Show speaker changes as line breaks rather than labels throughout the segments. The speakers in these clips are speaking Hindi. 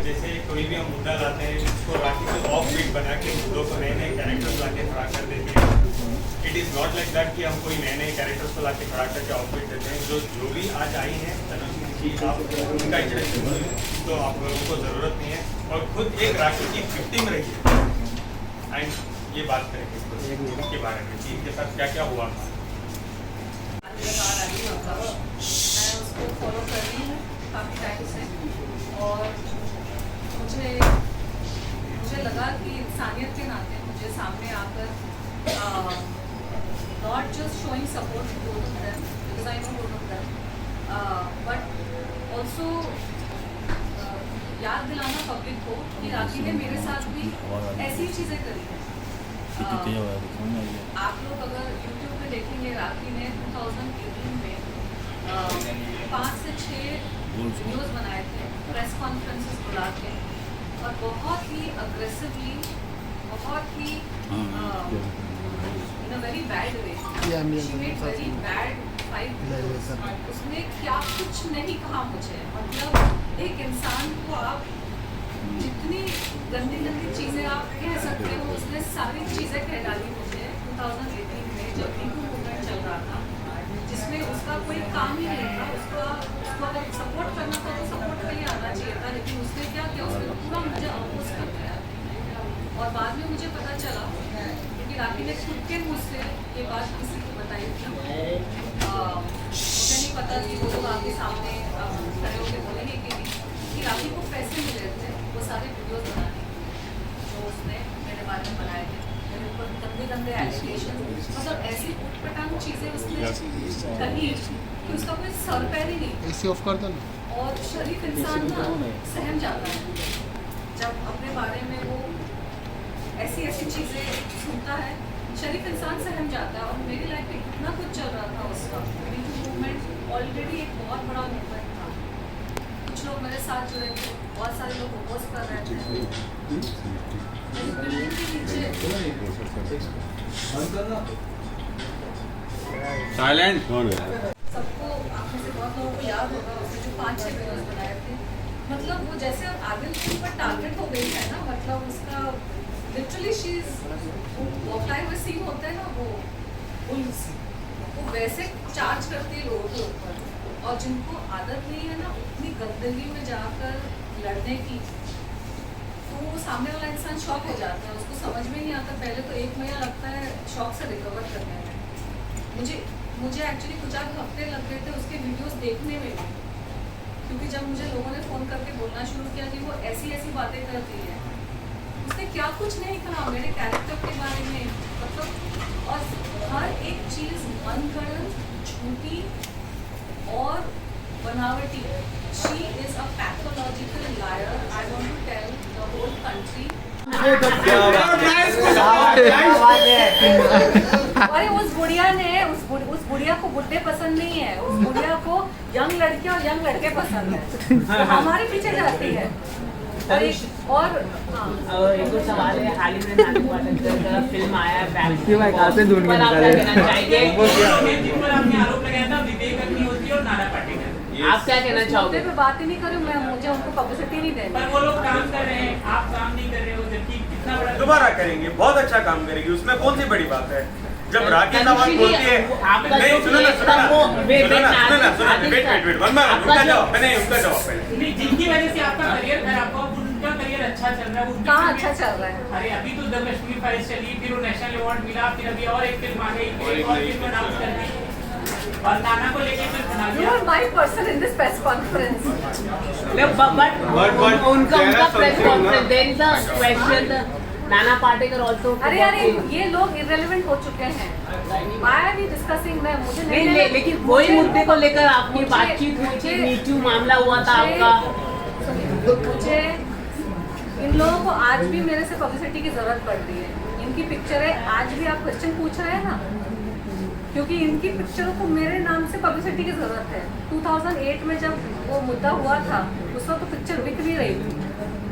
जैसे कोई भी हम मुद्दा लाते हैं उसको राखी को ऑफ बीट बना के मुद्दों को नए नए कैरेक्टर्स ला के खड़ा कर देते हैं। It is not like that कि हम कोई नए नए कैरेक्टर्स को ला के खड़ा करके ऑफ बीट देते हैं। जो भी आज आई हैं तनुश्री जी, आप उनका इंट्रोडक्शन तो आप लोगों को ज़रूरत नहीं है और खुद एक राखी की विक्टिम रही है। एंड ये बात करेंगे इसके बारे में कि इनके साथ क्या क्या हुआ था।
मैं उसको फॉलो कर रही हूँ काफ़ी टाइम से और मुझे लगा कि इंसानियत के नाते मुझे सामने आकर not just showing support to both of them because I know both of them but also याद दिलाना पब्लिक को कि राखी ने मेरे साथ भी ऐसी चीज़ें करी हैं। आप लोग अगर यूट्यूब पे देखेंगे राखी ने 2018 में 5 से 6 वीडियोस बनाए थे, प्रेस कॉन्फ्रेंसेस बुला के और बहुत ही अग्रेसिवली, बहुत ही in a very bad way, she made very bad fight. उसने क्या कुछ नहीं कहा मुझे, मतलब एक इंसान को आप जितनी गंदी गंदी चीज़ें आप कह सकते हो उसने सारी चीज़ें कह डाली मुझे 2018 में जब मीटू मूवमेंट चल रहा था, जिसमें उसका कोई काम ही नहीं था। उसको अगर सपोर्ट करना था तो सपोर्ट के लिए आना चाहिए था, लेकिन उसने क्या किया, उसने तो पूरा मुझे अपोज कर दिया। और बाद में मुझे पता चला क्योंकि राखी ने खुद के मुँह से ये बात किसी को बताई थी। मुझे नहीं पता कि वो लोग आपके सामने खड़े होकर बोलेंगे कि राखी को पैसे मिले थे वो सारे वीडियोस बनाने जो उसने मेरे बारे में बनाए थे, मेरे ऊपर गंदे गंदे एलिगेशन, मतलब ऐसी उटपटांग चीज़ें उसने कही कि उसका कोई सर पैर ही नहीं।
एसी ऑफ कर दो ना।
और शरीफ इंसान ना सहम जाता है जब अपने बारे में वो ऐसी ऐसी चीज़ें सुनता है। शरीफ इंसान सहम जाता है और मेरी लाइफ में इतना कुछ चल रहा था उस वक्त। मीटू मूवमेंट ऑलरेडी एक बहुत बड़ा मूवमेंट था, कुछ लोग मेरे साथ जुड़े थे, बहुत सारे लोग अपोज कर रहे थे। मेरी बिल्डिंग के नीचे
साइलेंट
सबको, आप में से बहुत लोगों को याद होगा उसने जो 5-6 वीडियोस बनाए थे, मतलब वो जैसे आदिल के ऊपर टारगेट हो गई है ना, मतलब उसका लिटरली शी इज वॉकलाइन में सीन होता है ना, वो वैसे चार्ज करती है लोगों के ऊपर। और जिनको आदत नहीं है ना उतनी गंदगी में जाकर लड़ने की, तो वो सामने वाला इंसान शॉक हो जाता है, उसको समझ में नहीं आता। पहले तो 1 महीना लगता है शॉक से रिकवर करने में। मुझे एक्चुअली कुछ आध हफ्ते लग गए थे उसके वीडियोस देखने में भी, क्योंकि जब मुझे लोगों ने फ़ोन करके बोलना शुरू किया कि वो ऐसी ऐसी बातें करती है। उसने क्या कुछ नहीं कहा मेरे कैरेक्टर के बारे में, मतलब और हर एक चीज़ मनगढ़ंत, झूठी और बनावटी। She is a pathological liar. I want to tell the whole country. अरे उस बुढ़िया ने उस बुढ़िया को बुड्ढे पसंद नहीं है, उस बुढ़िया को यंग लड़के और यंग लड़के पसंद है, तो हमारे पीछे जाती है। और एक सवाल है, हाल ही में नानू पाटेकर का फिल्म आया है बैक, कहाँ से ढूंढ के निकाले जिन पर आपने आरोप लगाया था विवेक अग्नि होती है और नाना पाटेकर, आप क्या कहना चाहोगे? पे बात ही नहीं करूँ मैं, मुझे उनको पब्लिसिटी नहीं देनी। पर वो लोग काम कर रहे हैं, आप काम नहीं कर रहे हो, जबकि कितना बड़ा
दोबारा करेंगे, बहुत अच्छा काम करेगी, उसमें कौन सी बड़ी बात है। जब राखी साहब बोलती है, नहीं सुनो ना, वेट उनका जवाब नहीं, उनका जवाब पहले।
जिनकी वजह से आपका करियर खराब हुआ, उनका करियर अच्छा चल रहा है,
कहाँ अच्छा चल रहा है?
अरे अभी तो द कश्मीर फाइल्स चली, फिर वो नेशनल अवार्ड मिला, फिर अभी और एक फिल्म आ गई, एक और फिल्म अनाउंस कर दी और नाना को लेके फिर बना दिया।
You are my person in this press conference.
but
उनका press conference, there is a question Nana Patekar also.
अरे ये लोग इररिलेवेंट हो चुके हैं। Why are we discussing them? मुझे नहीं,
लेकिन वही मुद्दे को लेकर आपकी बातचीत हुई थी, मीटू मामला हुआ था आपका।
मुझे इन लोगों को आज भी मेरे से पब्लिसिटी की जरूरत पड़ रही है। इनकी पिक्चर है, आज भी आप क्वेश्चन पूछ रहे हैं ना, क्योंकि इनकी पिक्चरों को मेरे नाम से पब्लिसिटी की जरूरत है। 2008 में जब वो मुद्दा हुआ था उस वक्त तो पिक्चर बिक भी रही थी।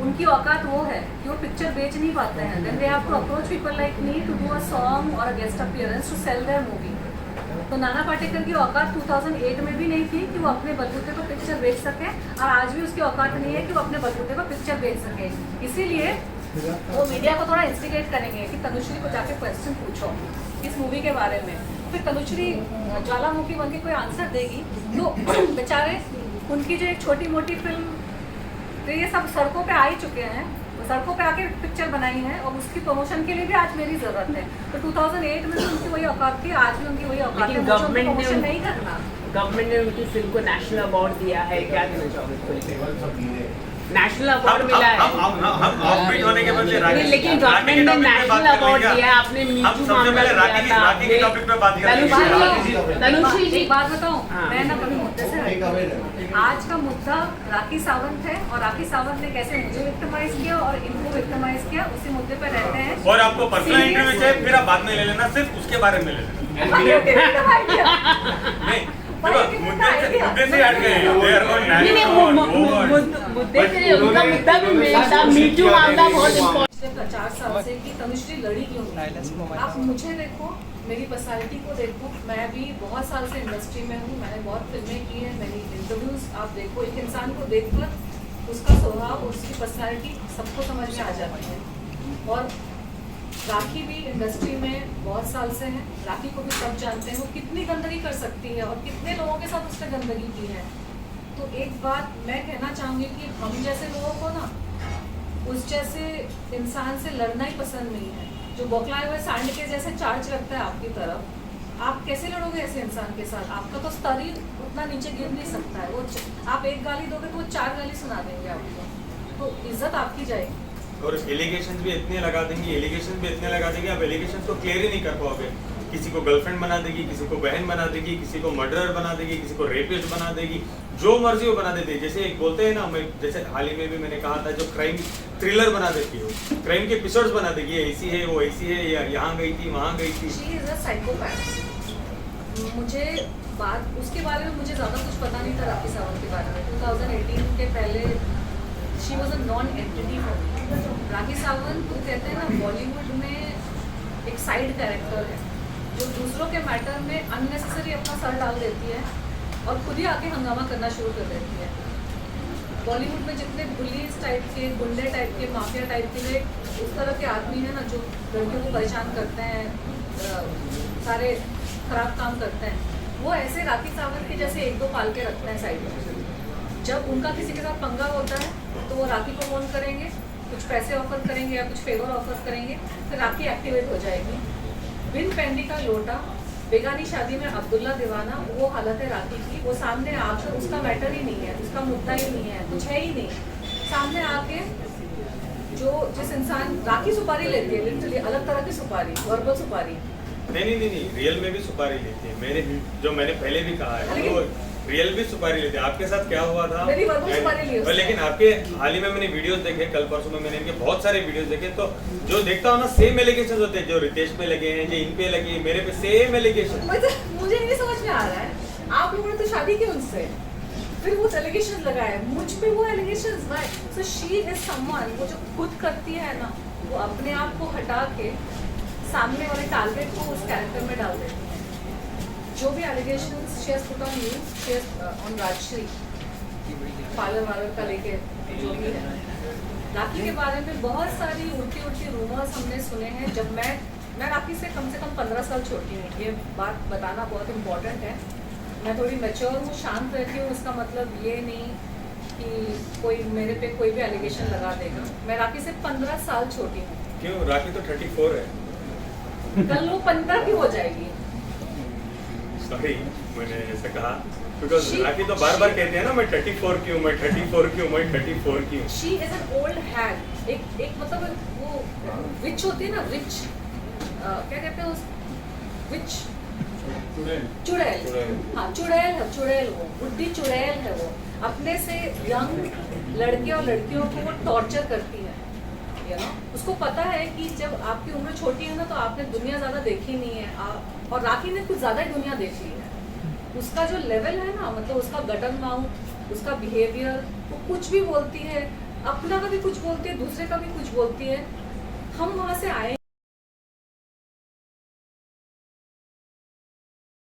उनकी औकात वो है कि वो पिक्चर बेच नहीं पाते हैं। Then they have to approach people like me to do a song और a guest appearance to sell their movie. तो नाना पाटेकर की औकात 2008 में भी नहीं थी कि वो अपने बलबूते पर पिक्चर बेच सके, और आज भी उसकी औकात नहीं है कि वो अपने बलबूते पर पिक्चर बेच सके। इसीलिए वो मीडिया को थोड़ा इंस्टिगेट करेंगे कि तनुश्री को जाके क्वेश्चन पूछो इस मूवी के बारे में। फिर तनुश्री ज्वालामुखी बन के कोई आंसर देगी तो बेचारे उनकी जो एक छोटी मोटी फिल्म, तो ये सब सड़कों पे आ ही चुके हैं, सड़कों पे आके पिक्चर बनाई है, और उसकी प्रमोशन के लिए भी आज मेरी जरूरत है। तो 2008 में भी उनकी वही औकात थी, आज भी उनकी वही औकात है, मुझे उनकी प्रमोशन नहीं करना।
गवर्नमेंट ने उनकी फिल्म को नेशनल अवार्ड दिया है, क्या कहना चाहोगे? नेशनल अवार्ड मिला है।
हम ऑफबीट होने के बदले
नहीं, लेकिन गवर्नमेंट ने नेशनल अवार्ड दिया है। आपने मीटू मामला किया था,
राखी के टॉपिक पे बात करेंगे।
तनुश्री जी
एक बात बताऊं, मैं ना कभी मुद्दे से हटती हूं। आज का मुद्दा राखी सावंत है, और राखी सावंत ने कैसे मुझे विक्टिमाइज किया और इनको विक्टिमाइज किया, उसी मुद्दे पे रहते हैं।
और आपको पर्सनल इंटरव्यू चाहिए फिर आप बाद में ले लेना, सिर्फ उसके बारे में ले लेना। नहीं, मुद्दे से हट गए।
मुद्दे से उनका मुद्दा भी मेन था, मीटू मामला बहुत इम्पोर्टेंट।
पिछले 4 साल से कि तनुश्री लड़ी क्यों नहीं। आप मुझे देखो, मेरी पर्सनालिटी को देखो, मैं भी बहुत साल से इंडस्ट्री में हूँ, मैंने बहुत फिल्में की हैं, मेरी इंटरव्यूज आप देखो, एक इंसान को देखकर उसका स्वभाव, उसकी पर्सनालिटी सबको समझ में आ जाती है। और राखी भी इंडस्ट्री में बहुत साल से है, राखी को भी सब जानते हैं वो कितनी गंदगी कर सकती है और कितने लोगों के साथ उसने गंदगी की है। तो एक बात मैं कहना चाहूँगी कि हम जैसे लोगों को ना उस जैसे इंसान से लड़ना ही पसंद नहीं है, जो बौखलाए हुए सांड के जैसे चार्ज रखता है आपकी तरफ। आप कैसे लड़ोगे ऐसे इंसान के साथ? आपका तो स्तर ही उतना नीचे गिर नहीं सकता है। वो आप एक गाली दोगे तो वो 4 गाली सुना देंगे आपको, तो इज्जत आपकी जाएगी।
और एलिगेशन भी इतने लगा देंगे, आप एलिगेशन को क्लियर ही नहीं कर पाओगे। किसी को गर्लफ्रेंड बना देगी, किसी को बहन बना देगी, किसी को मर्डरर बना देगी, किसी को रेपिस्ट बना देगी, जो मर्जी वो बना देती है। जैसे एक बोलते हैं ना, मैं जैसे हाल ही में भी मैंने कहा था, जो क्राइम थ्रिलर बना देती है, क्राइम के एपिसोड्स बना देगी, ये ऐसी है, वो ऐसी है, या यहाँ गई थी, वहाँ गई थी।
She is a psychopath. मुझे बात उसके बारे में मुझे ज़्यादा कुछ पता नहीं था राखी सावंत के बारे में। 2018 के पहले she was a non entity for me. Rakhi Sawant वो कहते हैं ना, बॉलीवुड में एक साइड कैरेक्टर है जो दूसरों के मैटर में अननेसेसरी अपना सर डाल देती है और खुद ही आके हंगामा करना शुरू कर देती है। बॉलीवुड में जितने पुलिस टाइप के, गुंडे टाइप के, माफिया टाइप के उस तरह के आदमी हैं ना, जो लड़कियों को परेशान करते हैं, सारे खराब काम करते हैं, वो ऐसे राखी सावंत के जैसे 1-2 पाल के रखते हैं साइड में। जब उनका किसी के साथ पंगा होता है तो वो राखी को फोन करेंगे, कुछ पैसे ऑफर करेंगे या कुछ फेवर ऑफर करेंगे, फिर राखी एक्टिवेट हो जाएगी। बिन पैंडी का लोटा, बेगानी शादी में अब्दुल्ला दीवाना, वो हालत है राखी की। वो सामने आकर, उसका मैटर ही नहीं है, उसका मुद्दा ही नहीं है, कुछ है ही नहीं। सामने आके जो जिस इंसान राखी सुपारी लेती है, लिटरली अलग तरह की सुपारी, वर्बल सुपारी।
नहीं, रियल में भी सुपारी लेती है। मैंने पहले भी कहा है, तो रियल भी सुपारी लेते हैं। आपके साथ क्या हुआ था?
मेरी वर्बल सुपारी ली उसने।
लेकिन आपके हाल ही में मैंने वीडियोस देखे, कल परसों में मैंने इनके बहुत सारे वीडियोस देखे, तो जो देखता हूँ ना, सेम एलिगेशन होते हैं। जो रितेश पे लगे हैं, जो इन पे लगे, मेरे पे सेम एलिगेशन।
मुझे नहीं समझ में आ रहा है, आप लोगों ने तो शादी की उनसे, फिर वो एलिगेशन लगाए मुझ पे, वो allegations why? So she is someone, वो जो खुद करती है ना, वो अपने आप को हटा के सामने वाले टारगेट को उस कैरेक्टर में डाल देती है। जो भी allegations she has put on you, she has on Rajshree, parlour वालर का लेके जो भी है, राखी के बारे में बहुत सारी उल्टी रूमर्स हमने सुने हैं। जब मैं राखी से कम 15 साल छोटी हूँ, ये बात बताना बहुत इम्पोर्टेंट है। मैं थोड़ी मैच्योर हूँ, शांत रहती हूँ, इसका मतलब ये नहीं कि कोई मेरे पे कोई भी एलिगेशन लगा देगा। मैं राखी से 15 साल छोटी हूँ।
क्यों? राखी तो 34 है।
कल वो 15 की हो जाएगी।
सॉरी, मैंने ऐसे कहा बिकॉज़ राखी तो बार-बार कहते हैं ना, मैं 34 की हूँ, मैं 34 की हूँ, मैं 34 की हूँ।
शी इज एन ओल्ड हैग। एक मतलब वो विच होती है ना, विच क्या कहते हैं उस विच? चुड़ैल। हाँ, चुड़ैल वो बुढ़ी चुड़ैल है। वो अपने से यंग लड़के और लड़कियों को वो टॉर्चर करती है, यू नो। उसको पता है कि जब आपकी उम्र छोटी है ना, तो आपने दुनिया ज़्यादा देखी नहीं है, और राखी ने कुछ ज़्यादा ही दुनिया देख ली है। उसका जो लेवल है ना, मतलब उसका गटन माउथ, उसका बिहेवियर, वो कुछ भी बोलती है, अपना का भी कुछ बोलती है, दूसरे का भी कुछ बोलती है। हम वहाँ से आए